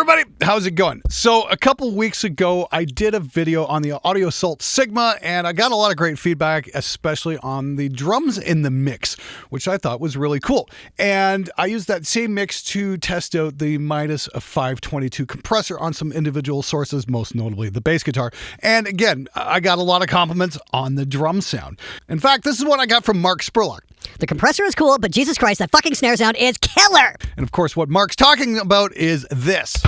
everybody, how's it going? So a couple weeks ago, I did a video on the Audio Assault Sigma, and I got a lot of great feedback, especially on the drums in the mix, which I thought was really cool. And I used that same mix to test out the Midas 522 compressor on some individual sources, most notably the bass guitar. And again, I got a lot of compliments on the drum sound. In fact, this is what I got from Mark Spurlock. The compressor is cool, but Jesus Christ, that fucking snare sound is killer! And of course, what Mark's talking about is this.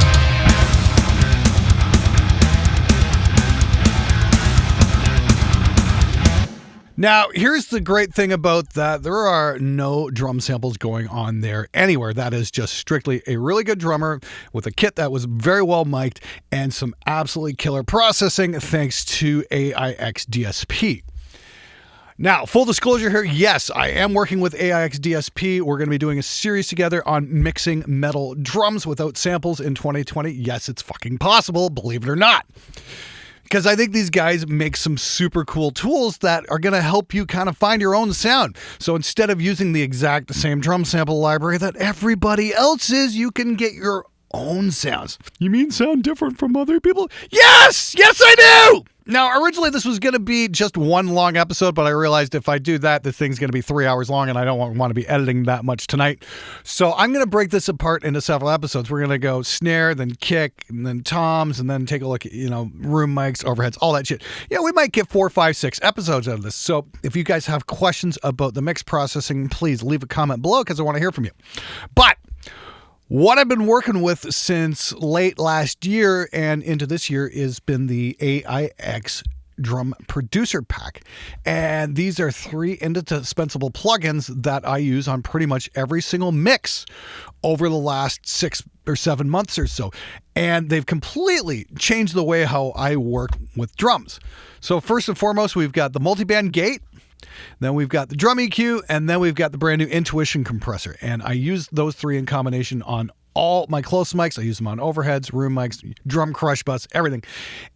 Now, here's the great thing about that. There are no drum samples going on there anywhere. That is just strictly a really good drummer with a kit that was very well mic'd and some absolutely killer processing thanks to AIX DSP. Now, full disclosure here, yes, I am working with AIX DSP. We're going to be doing a series together on mixing metal drums without samples in 2020. Yes, it's fucking possible, believe it or not. Because I think these guys make some super cool tools that are going to help you kind of find your own sound. So instead of using the exact same drum sample library that everybody else is, you can get your own sounds. You mean sound different from other people? Yes! Yes, I do! Now, originally this was going to be just one long episode, but I realized if I do that, this thing's going to be 3 hours long, and I don't want to be editing that much tonight. So I'm going to break this apart into several episodes. We're going to go snare, then kick, and then toms, and then take a look at, room mics, overheads, all that shit. Yeah, we might get 4, 5, 6 episodes out of this. So if you guys have questions about the mix processing, please leave a comment below because I want to hear from you. But what I've been working with since late last year and into this year has been the AIX Drum Producer Pack. And these are 3 indispensable plugins that I use on pretty much every single mix over the last 6 or 7 months or so. And they've completely changed the way how I work with drums. So first and foremost, we've got the multiband gate. Then we've got the drum EQ, and then we've got the brand new Intuition compressor. And I use those 3 in combination on all my close mics. I use them on overheads, room mics, drum crush bus, everything.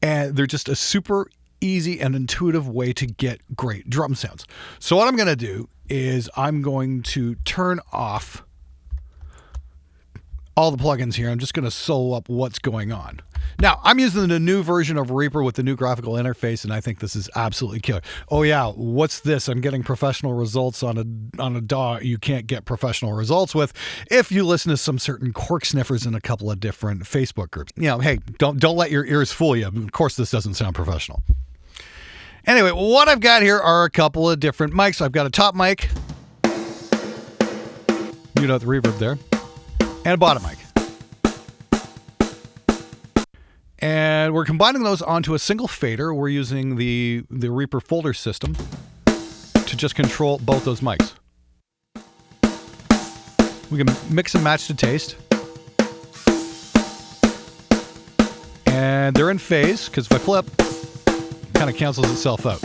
And they're just a super easy and intuitive way to get great drum sounds. So what I'm going to do is I'm going to turn off all the plugins here. I'm just going to solo up what's going on. Now, I'm using the new version of Reaper with the new graphical interface, and I think this is absolutely killer. Oh yeah, what's this? I'm getting professional results on a DAW you can't get professional results with if you listen to some certain cork sniffers in a couple of different Facebook groups. Hey, don't let your ears fool you. Of course, this doesn't sound professional. Anyway, what I've got here are a couple of different mics. I've got a top mic, mute out the reverb there, and a bottom mic. And we're combining those onto a single fader. We're using the Reaper folder system to just control both those mics. We can mix and match to taste. And they're in phase, because if I flip, it kind of cancels itself out.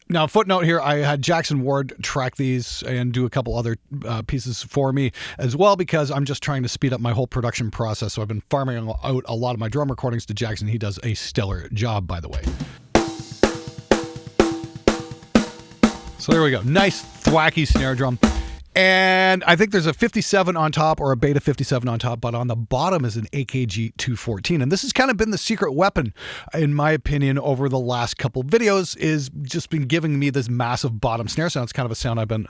Now, footnote here, I had Jackson Ward track these and do a couple other pieces for me as well because I'm just trying to speed up my whole production process. So I've been farming out a lot of my drum recordings to Jackson. He does a stellar job, by the way. So there we go. Nice thwacky snare drum. And I think there's a 57 on top or a beta 57 on top, but on the bottom is an AKG 214. And this has kind of been the secret weapon, in my opinion, over the last couple videos, is just been giving me this massive bottom snare sound. It's kind of a sound I've been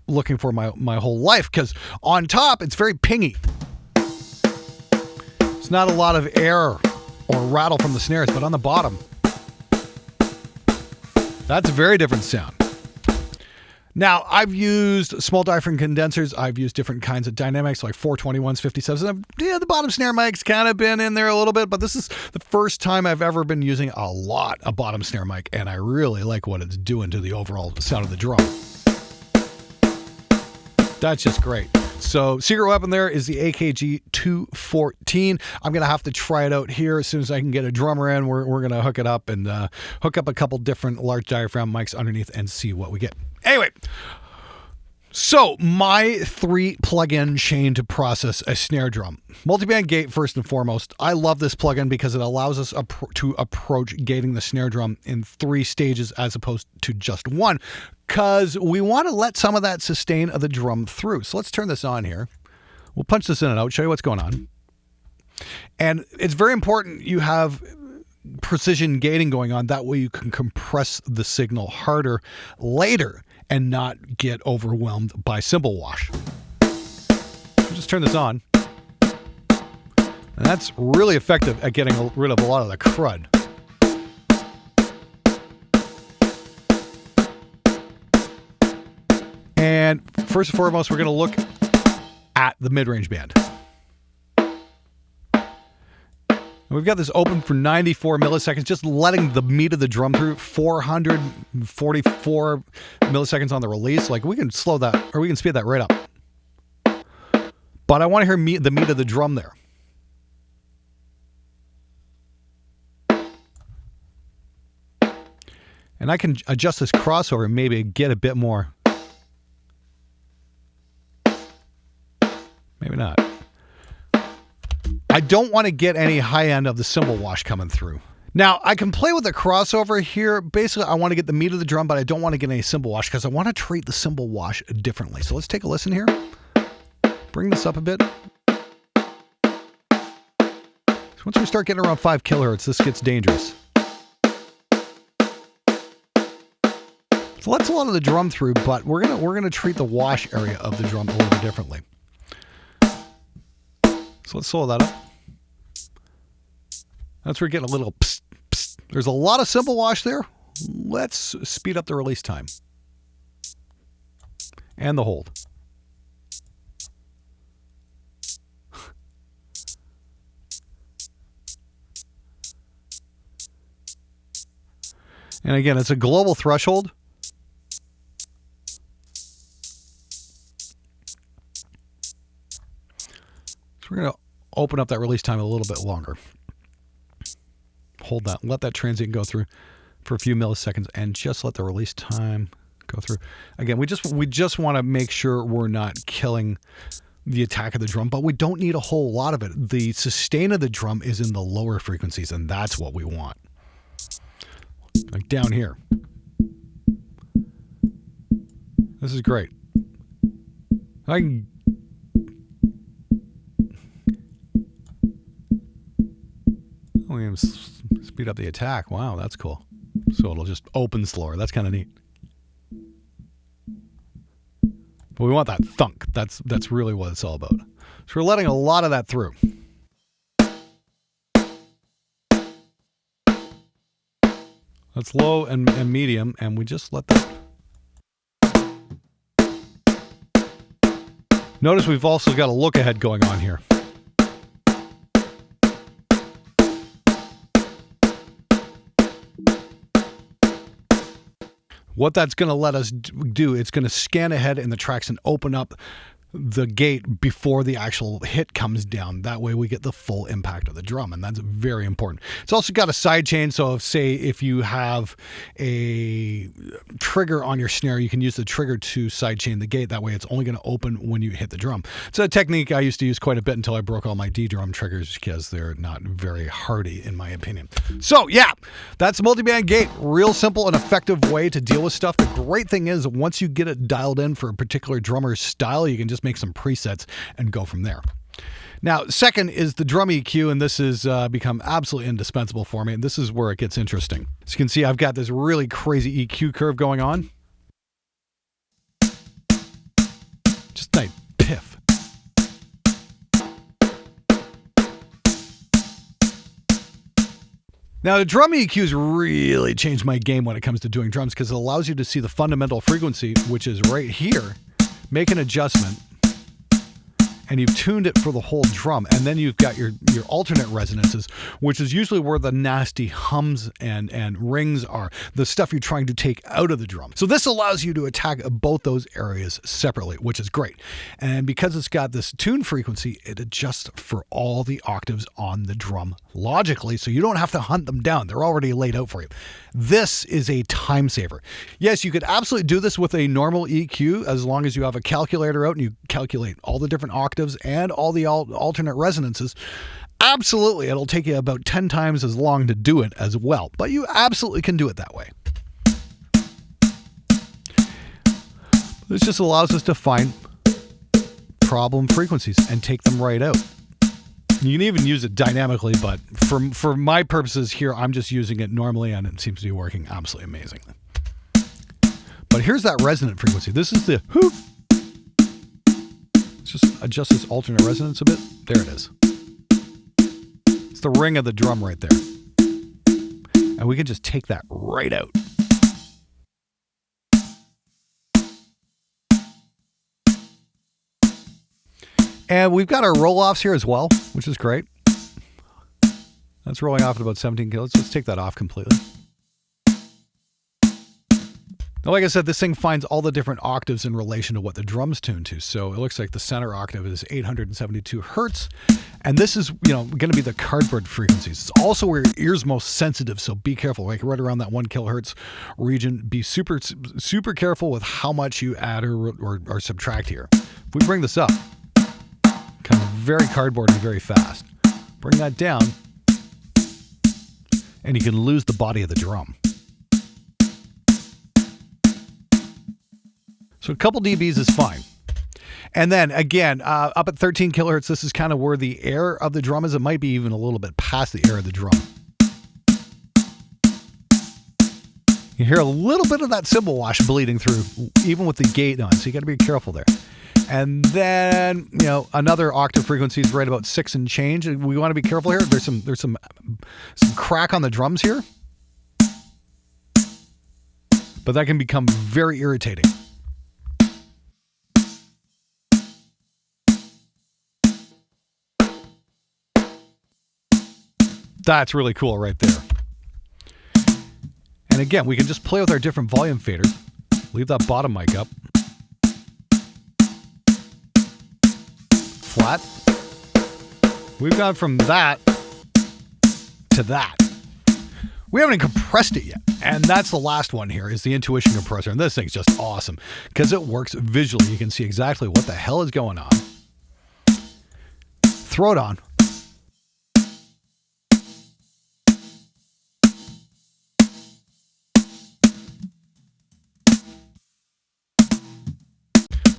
looking for my whole life, because on top, it's very pingy. It's not a lot of air or rattle from the snares, but on the bottom, that's a very different sound. Now, I've used small diaphragm condensers. I've used different kinds of dynamics like 421s, 57s. The bottom snare mic's kind of been in there a little bit, but this is the first time I've ever been using a lot of bottom snare mic, and I really like what it's doing to the overall sound of the drum. That's just great. So secret weapon there is the AKG 214. I'm going to have to try it out here as soon as I can get a drummer in. We're going to hook it up and hook up a couple different large diaphragm mics underneath and see what we get. Anyway, so my 3 plugin chain to process a snare drum. Multiband gate first and foremost. I love this plugin because it allows us to approach gating the snare drum in 3 stages as opposed to just 1, because we want to let some of that sustain of the drum through. So let's turn this on here. We'll punch this in and out, show you what's going on. And it's very important you have precision gating going on. That way you can compress the signal harder later and not get overwhelmed by cymbal wash. Just turn this on. And that's really effective at getting rid of a lot of the crud. And first and foremost, we're going to look at the mid-range band. We've got this open for 94 milliseconds, just letting the meat of the drum through. 444 milliseconds on the release. Like, we can slow that, or we can speed that right up. But I want to hear the meat of the drum there. And I can adjust this crossover and maybe get a bit more. Maybe not. I don't want to get any high end of the cymbal wash coming through. Now, I can play with the crossover here. Basically, I want to get the meat of the drum, but I don't want to get any cymbal wash because I want to treat the cymbal wash differently. So let's take a listen here. Bring this up a bit. So once we start getting around 5 kilohertz, this gets dangerous. So let's a lot of the drum through, but we're gonna treat the wash area of the drum a little bit differently. So let's slow that up. That's where we're getting a little psst, psst. There's a lot of cymbal wash there. Let's speed up the release time. And the hold. And again, it's a global threshold. So we're going to open up that release time a little bit longer. Hold that. Let that transient go through for a few milliseconds and just let the release time go through. Again, we just want to make sure we're not killing the attack of the drum, but we don't need a whole lot of it. The sustain of the drum is in the lower frequencies, and that's what we want. Like down here. This is great. I can speed up the attack. Wow, that's cool. So it'll just open slower. That's kind of neat. But we want that thunk. That's really what it's all about. So we're letting a lot of that through. That's low and medium, and we just let that. Notice we've also got a look ahead going on here. What that's going to let us do, it's going to scan ahead in the tracks and open up the gate before the actual hit comes down. That way we get the full impact of the drum, and that's very important. It's also got a side chain, so if you have a trigger on your snare, you can use the trigger to side chain the gate. That way it's only going to open when you hit the drum. It's a technique I used to use quite a bit until I broke all my D drum triggers because they're not very hardy in my opinion. So yeah, that's multiband gate. Real simple and effective way to deal with stuff. The great thing is once you get it dialed in for a particular drummer's style, you can just make some presets and go from there. Now, second is the drum EQ, and this has become absolutely indispensable for me, and this is where it gets interesting. As you can see, I've got this really crazy EQ curve going on. Just nice piff. Now, the drum EQs really changed my game when it comes to doing drums because it allows you to see the fundamental frequency, which is right here, make an adjustment, and you've tuned it for the whole drum. And then you've got your alternate resonances, which is usually where the nasty hums and rings are, the stuff you're trying to take out of the drum. So this allows you to attack both those areas separately, which is great. And because it's got this tune frequency, it adjusts for all the octaves on the drum logically, so you don't have to hunt them down. They're already laid out for you. This is a time saver. Yes, you could absolutely do this with a normal EQ as long as you have a calculator out and you calculate all the different octaves and all the alternate resonances. Absolutely, it'll take you about 10 times as long to do it as well, but you absolutely can do it that way. This just allows us to find problem frequencies and take them right out. You can even use it dynamically, but for my purposes here, I'm just using it normally, and it seems to be working absolutely amazingly. But here's that resonant frequency. This is the hoop. Let's just adjust this alternate resonance a bit. There it is. It's the ring of the drum right there. And we can just take that right out. And we've got our roll-offs here as well, which is great. That's rolling off at about 17 kilos. Let's take that off completely. Now, like I said, this thing finds all the different octaves in relation to what the drum's tuned to. So it looks like the center octave is 872 hertz. And this is, going to be the cardboard frequencies. It's also where your ear's most sensitive, so be careful. Like right around that 1 kilohertz region, be super, super careful with how much you add or subtract here. If we bring this up, kind of very cardboard and very fast. Bring that down, and you can lose the body of the drum. So a couple dBs is fine. And then again, up at 13 kilohertz, this is kind of where the air of the drum is. It might be even a little bit past the air of the drum. You hear a little bit of that cymbal wash bleeding through, even with the gate on, so you got to be careful there. And then, another octave frequency is right about 6 and change. We want to be careful here. There's some crack on the drums here, but that can become very irritating. That's really cool right there. And again, we can just play with our different volume faders. Leave that bottom mic up. Flat. We've gone from that to that. We haven't compressed it yet. And that's the last one here, is the Intuition compressor. And this thing's just awesome because it works visually. You can see exactly what the hell is going on. Throw it on.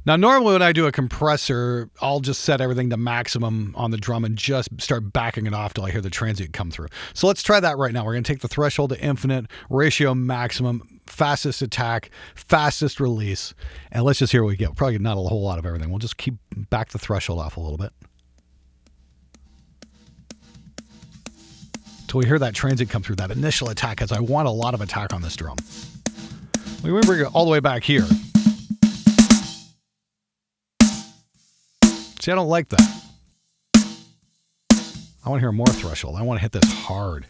Now, normally when I do a compressor, I'll just set everything to maximum on the drum and just start backing it off till I hear the transient come through. So let's try that right now. We're going to take the threshold to infinite, ratio maximum, fastest attack, fastest release, and let's just hear what we get. Probably not a whole lot of everything. We'll just keep back the threshold off a little bit till we hear that transient come through, that initial attack, because I want a lot of attack on this drum. We bring it all the way back here. See, I don't like that. I want to hear more threshold. I want to hit this hard.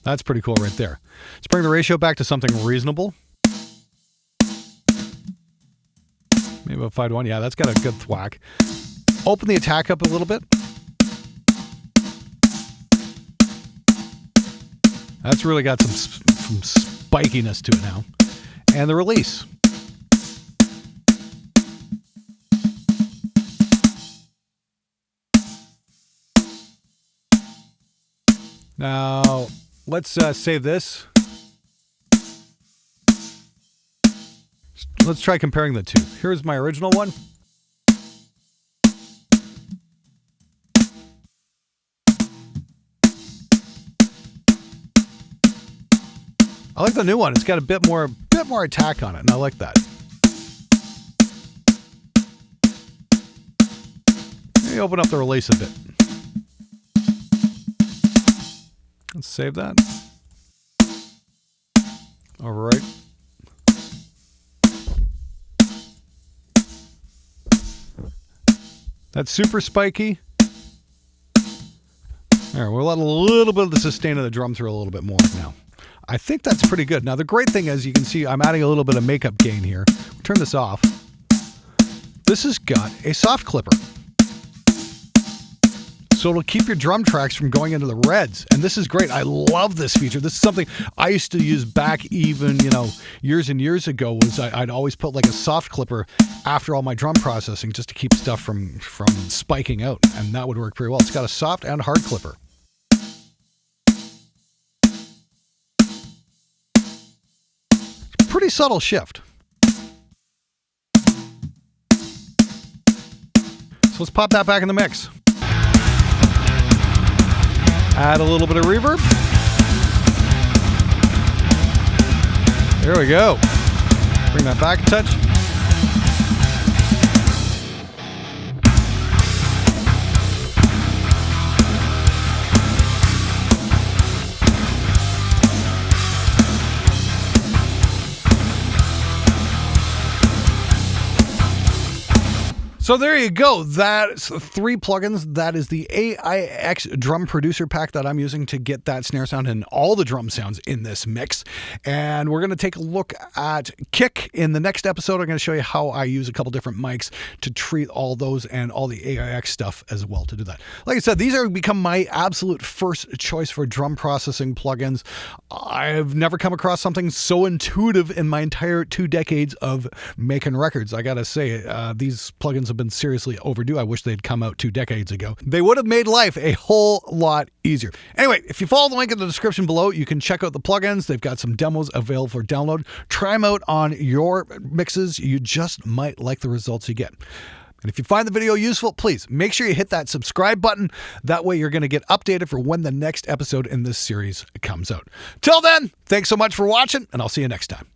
That's pretty cool right there. Let's bring the ratio back to something reasonable. Maybe about 5 to 1. Yeah, that's got a good thwack. Open the attack up a little bit. That's really got some spikiness to it now. And the release. Now, let's save this. Let's try comparing the two. Here's my original one. I like the new one. It's got a bit more attack on it, and I like that. Maybe open up the release a bit. Let's save that. All right. That's super spiky. All right, we'll let a little bit of the sustain of the drum through a little bit more now. I think that's pretty good. Now, the great thing is you can see I'm adding a little bit of makeup gain here. Turn this off. This has got a soft clipper. So it'll keep your drum tracks from going into the reds. And this is great. I love this feature. This is something I used to use back even, years and years ago. Was I'd always put like a soft clipper after all my drum processing just to keep stuff from spiking out. And that would work pretty well. It's got a soft and hard clipper. Pretty subtle shift. let's pop that back in the mix. Add a little bit of reverb. There we go. Bring that back a touch. So there you go. That's 3 plugins. That is the AIX drum producer pack that I'm using to get that snare sound and all the drum sounds in this mix. And we're going to take a look at kick in the next episode. I'm going to show you how I use a couple different mics to treat all those and all the AIX stuff as well to do that. Like I said, these are become my absolute first choice for drum processing plugins. I've never come across something so intuitive in my entire 2 decades of making records. I got to say, these plugins have been seriously overdue. I wish they'd come out 2 decades ago. They would have made life a whole lot easier. Anyway, if you follow the link in the description below, you can check out the plugins. They've got some demos available for download. Try them out on your mixes. You just might like the results you get. And if you find the video useful, please make sure you hit that subscribe button. That way you're going to get updated for when the next episode in this series comes out. Till then, thanks so much for watching, and I'll see you next time.